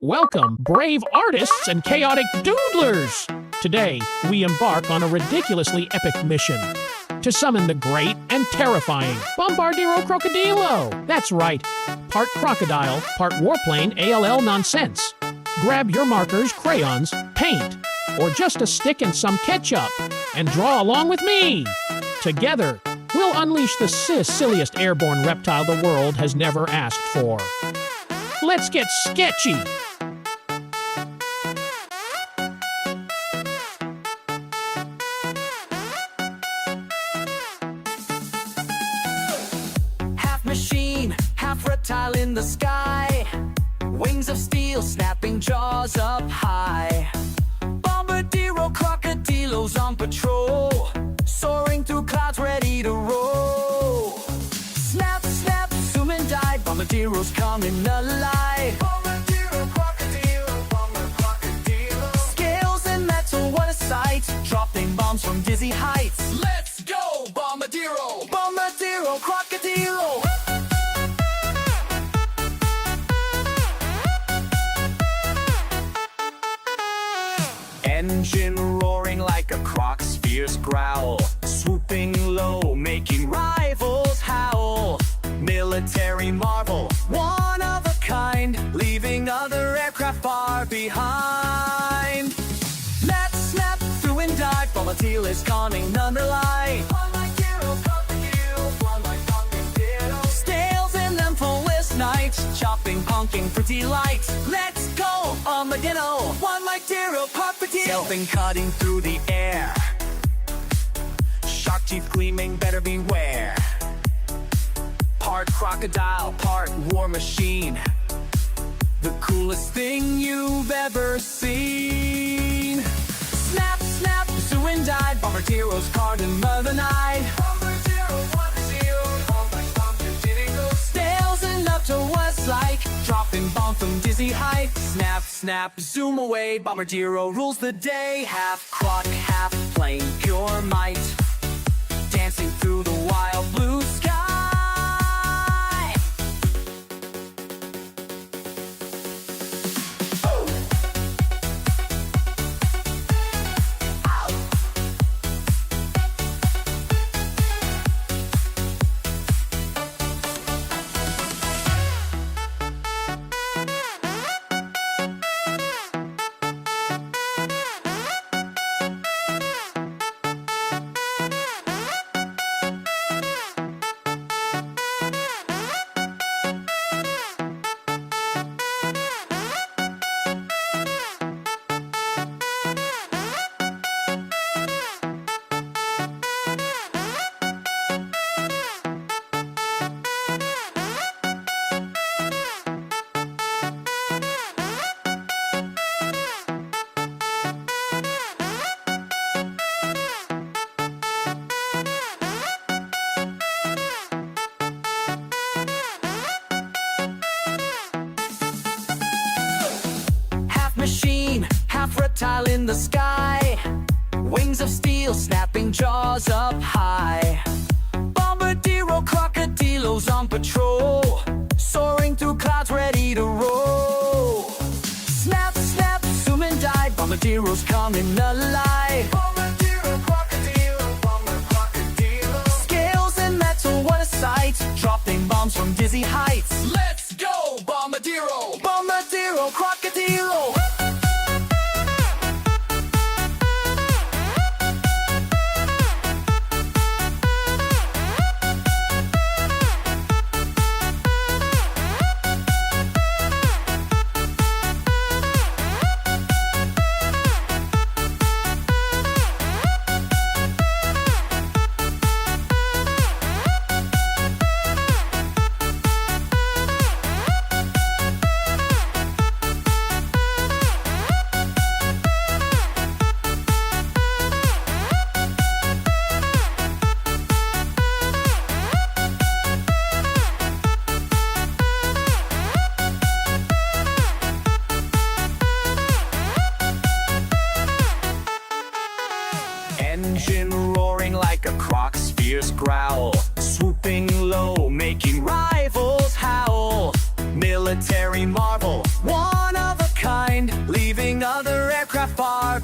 Welcome, brave artists and chaotic doodlers! Today, we embark on a ridiculously epic mission to summon the great and terrifying Bombardiro Crocodilo. That's right, part crocodile, part warplane ALL nonsense. Grab your markers, crayons, paint, or just a stick and some ketchup, and draw along with me. Together, we'll unleash the silliest airborne reptile the world has never asked for. Let's get sketchy! Half machine, half reptile in the sky. Wings of steel, snapping jaws up high. Bombardiro Crocodilo's on patrol, soaring through clouds ready to roll. Snap, snap, zoom and dive, Bombardiro's coming alive. Bombardiro Crocodilo, Crocodilo. Scales and metal, what a sight, dropping bombs from dizzy heights. Let's go, Bombardiro! Bombardiro Crocodilo! Engine roaring like a croc's fierce growl, swooping low, making rivals howl. Military marvel, one of a kind, leaving other aircraft far behind. Let's snap through and dive, Bombardiro is coming under light. Scales in them fullest night, chopping, honking for delight. Let's go, Bombardiro, one like Diro, Stealthing, cutting through the air. Shark teeth gleaming, better beware. Part crocodile, part war machine. The coolest thing you've ever seen. Snap, snap, zoo and dive, Bombardiro's card in the night. Scales and up to what's like, dropping bomb from dizzy height. Snap, snap, zoom away, Bombardiro rules the day. Half croc, half plane, pure might, dancing through the wild blue sky. Machine, half reptile in the sky. Wings of steel, snapping jaws up high. Bombardiro Crocodilo's on patrol, soaring through clouds ready to roll. Snap, snap, zoom and dive, Bombardiro's coming alive. Bombardiro Crocodilo, Crocodilo. Scales and metal, what a sight, dropping bombs from dizzy heights. Let's go, Bombardiro! Bombardiro Crocodilo!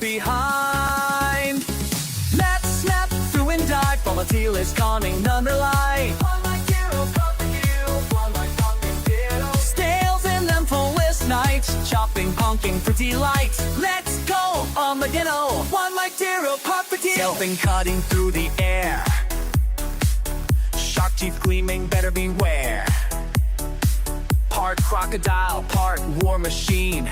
behind. Snap, snap, through and dive, Bombardiro is conning none rely. One like hero, crocodile, one like Bombardiro. Scales in them for this night, chopping, honking for delight. Let's go, Bombardiro, one like hero, crocodile. Stealthing, cutting through the air. Shark teeth gleaming, better beware. Part crocodile, part war machine.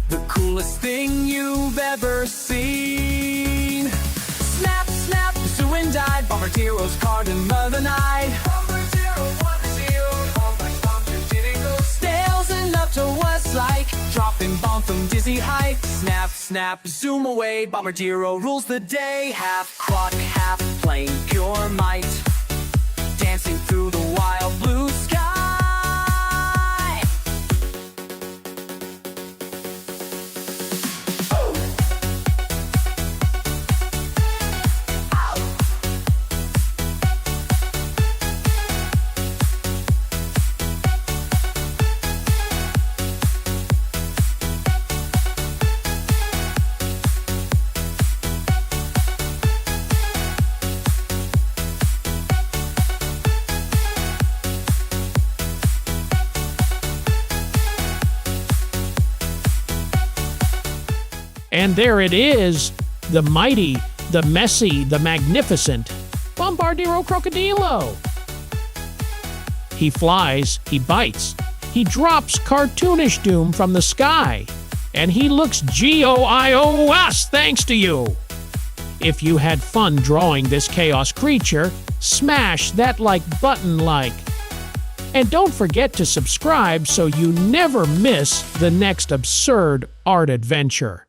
The coolest thing you've ever seen. Snap, snap, zoo and dive, Bombardiro's card in the night. Bombardiro, what is you? All my Bombardiro. Scales and up to what's like, dropping bomb from dizzy height. Snap, snap, zoom away, Bombardiro rules the day. Half croc, half plane, pure might. Dancing through the wild blue sky. And there it is, the mighty, the messy, the magnificent Bombardiro Crocodilo. He flies, he bites, he drops cartoonish doom from the sky, and he looks GOIOS thanks to you. If you had fun drawing this chaos creature, smash that like button like. And don't forget to subscribe so you never miss the next absurd art adventure.